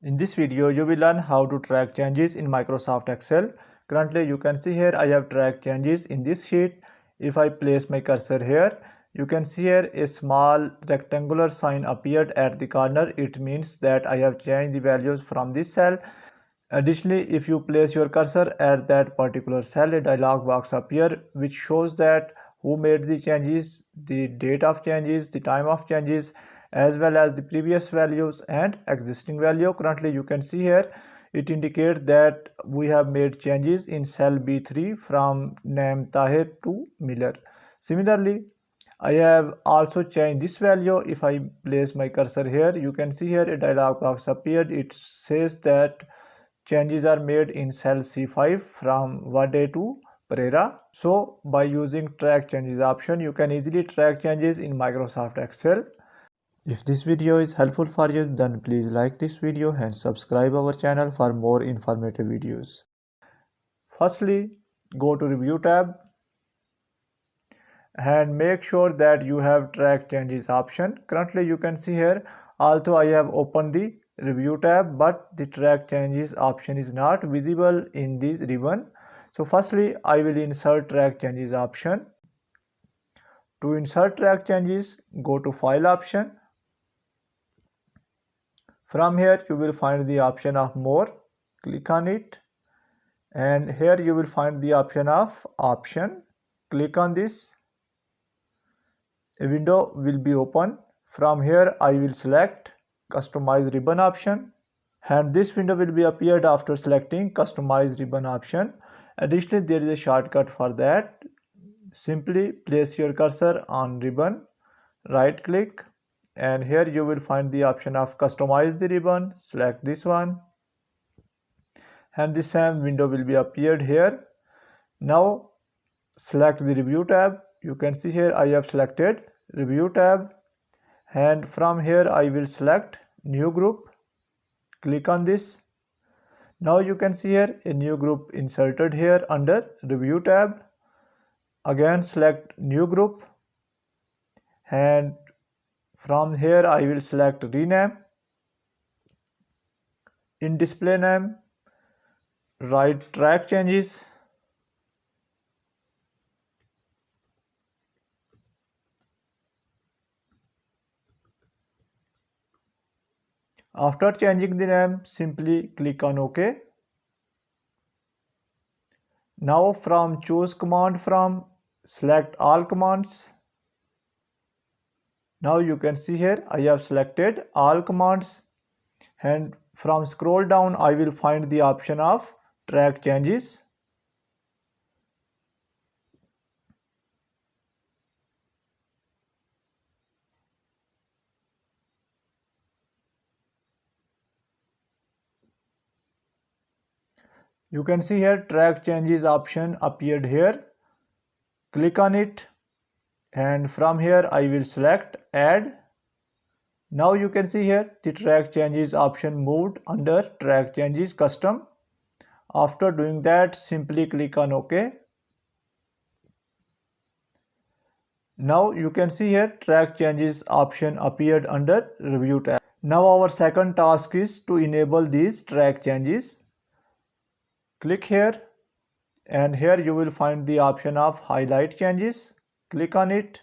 In this video, you will learn how to track changes in Microsoft Excel. Currently, you can see here I have tracked changes in this sheet. If I place my cursor here, you can see here a small rectangular sign appeared at the corner. It means that I have changed the values from this cell. Additionally, if you place your cursor at that particular cell, a dialog box appears which shows that who made the changes, the date of changes, the time of changes, as well as the previous values and existing value. Currently, you can see here it indicates that we have made changes in cell B3 from name Tahir to Miller. Similarly, I have also changed this value. If I place my cursor here, you can see here a dialog box appeared. It says that changes are made in cell C5 from Vade to Pereira. So by using track changes option, you can easily track changes in Microsoft Excel. If this video is helpful for you, then please like this video and subscribe our channel for more informative videos. Firstly, go to Review tab and make sure that you have track changes option. Currently you can see here, although I have opened the Review tab, but the track changes option is not visible in this ribbon. So firstly, I will insert track changes option. To insert track changes, go to File option. From here you will find the option of More. Click on it, and here you will find the option of Option. Click on this. A window will be open. From here I will select Customize Ribbon option, and this window will be appeared after selecting Customize Ribbon option. Additionally, there is a shortcut for that. Simply place your cursor on ribbon, right click, and here you will find the option of Customize the ribbon. Select this one, and the same window will be appeared here. Now select the Review tab. You can see here I have selected Review tab, and from here I will select New Group. Click on this. Now you can see here a new group inserted here under Review tab. Again select New Group, and from here I will select Rename. In Display Name, write Track Changes. After changing the name, simply click on OK. Now from Choose Command from, select All Commands. Now you can see here I have selected all commands, and from scroll down I will find the option of Track Changes. You can see here Track Changes option appeared here. Click on it, and from here I will select Add. Now you can see here the Track Changes option moved under Track Changes Custom. After doing that, simply click on OK. Now you can see here Track Changes option appeared under Review tab. Now our second task is to enable these track changes. Click here, and here you will find the option of Highlight Changes. Click on it.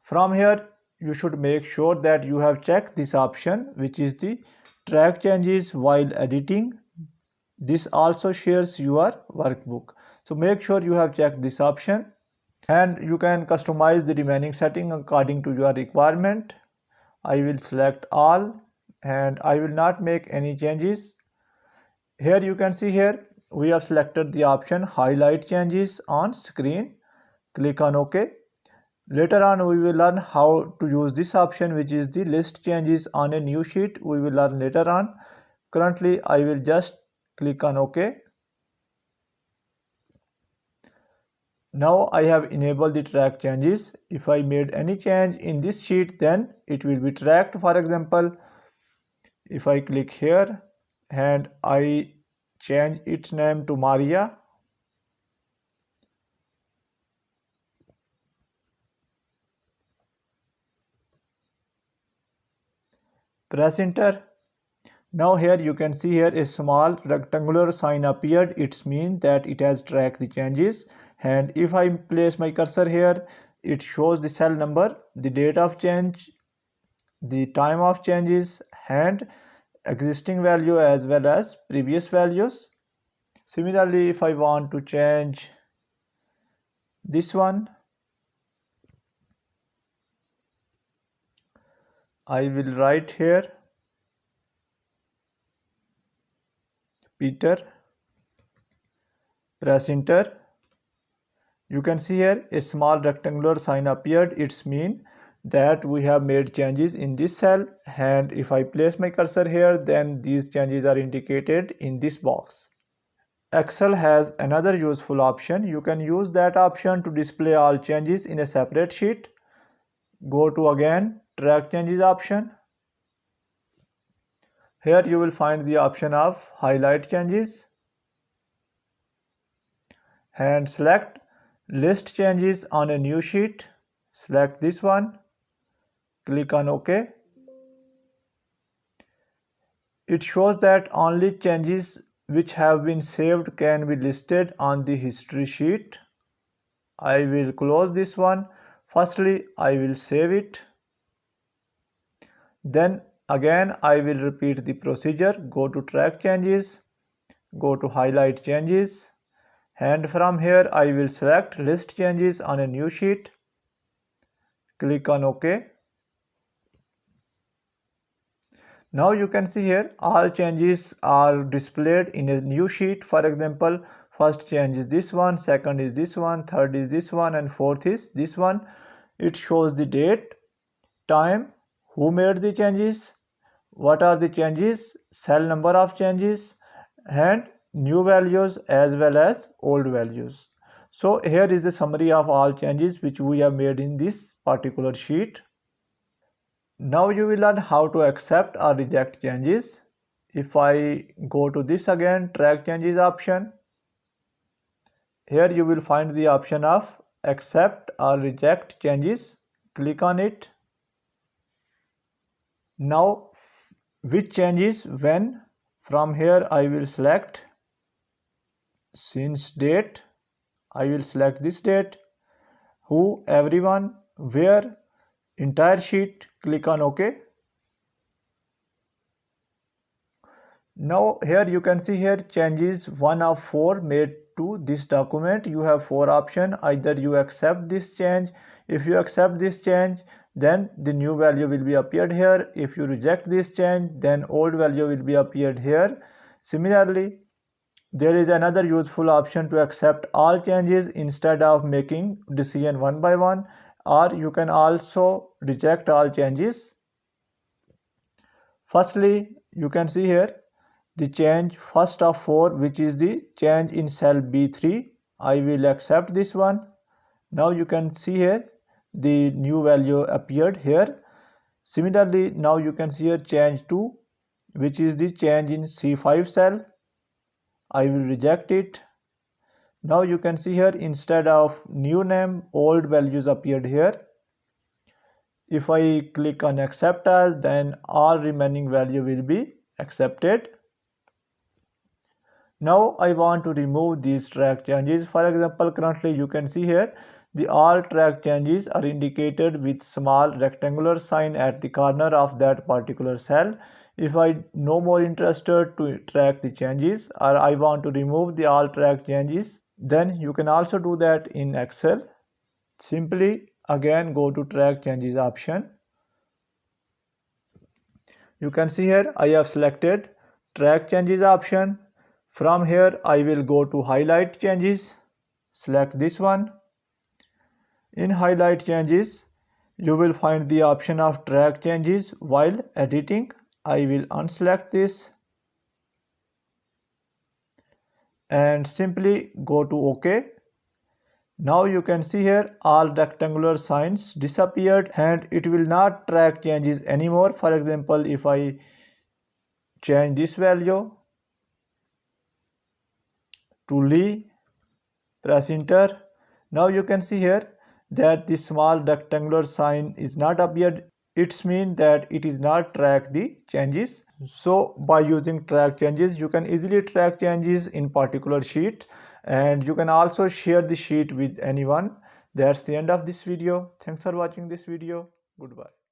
From here you should make sure that you have checked this option, which is the Track Changes while editing. This also shares your workbook. So make sure you have checked this option, and you can customize the remaining setting according to your requirement. I will select all, and I will not make any changes. Here you can see here we have selected the option Highlight Changes on screen. Click on OK. Later on we will learn how to use this option, which is the List Changes on a new sheet. We will learn later on. Currently I will just click on OK. Now I have enabled the track changes. If I made any change in this sheet, then it will be tracked. For example, if I click here and I change its name to Maria, Press enter. Now here you can see here a small rectangular sign appeared. It means that it has tracked the changes. And if I place my cursor here, it shows the cell number, the date of change, the time of changes, and existing value as well as previous values. Similarly, if I want to change this one, I will write here Peter. Press enter. You can see here a small rectangular sign appeared. It means that we have made changes in this cell, and if I place my cursor here, then these changes are indicated in this box. Excel has another useful option. You can use that option to display all changes in a separate sheet. Go to again track changes option. Here you will find the option of highlight changes and select list changes on a new sheet. Select this one, click on OK. It shows that only changes which have been saved can be listed on the history sheet. I will close this one. Firstly, I will save it. Then again I will repeat the procedure. Go to track changes, go to highlight changes, and from here I will select list changes on a new sheet. Click on OK. Now you can see here all changes are displayed in a new sheet. For example, first change is this one, second is this one, third is this one, and fourth is this one. It shows the date, time, who made the changes, what are the changes, cell number of changes, and new values as well as old values. So here is the summary of all changes which we have made in this particular sheet. Now you will learn how to accept or reject changes. If I go to this again, track changes option, here you will find the option of accept or reject changes. Click on it. Now which changes when? From here I will select since date. I will select this date. Who, everyone, where, entire sheet. Click on OK. Now here you can see here changes 1 of 4 made to this document. You have 4 options. Either you accept this change. If you accept this change, then the new value will be appeared here. If you reject this change, then old value will be appeared here. Similarly, there is another useful option to accept all changes instead of making decision one by one, or you can also reject all changes. Firstly, you can see here the change first of 4, which is the change in cell B3. I will accept this one. Now you can see here the new value appeared here. Similarly, now you can see here change 2, which is the change in C5 cell. I will reject it. Now you can see here instead of new name, old values appeared here. If I click on accept as, then all remaining value will be accepted. Now I want to remove these track changes. For example, currently you can see here the all track changes are indicated with small rectangular sign at the corner of that particular cell. If I no more interested to track the changes, or I want to remove the all track changes, then you can also do that in Excel. Simply again go to track changes option. You can see here I have selected track changes option. From here I will go to highlight changes. Select this one. In highlight changes, you will find the option of track changes while editing. I will unselect this and simply go to OK. Now you can see here all rectangular signs disappeared and it will not track changes anymore. For example, if I change this value to Lee, press enter. Now you can see here that the small rectangular sign is not appeared It's mean that it is not track the changes. So by using track changes, you can easily track changes in particular sheet, and you can also share the sheet with anyone. That's the end of this video. Thanks for watching this video. Goodbye.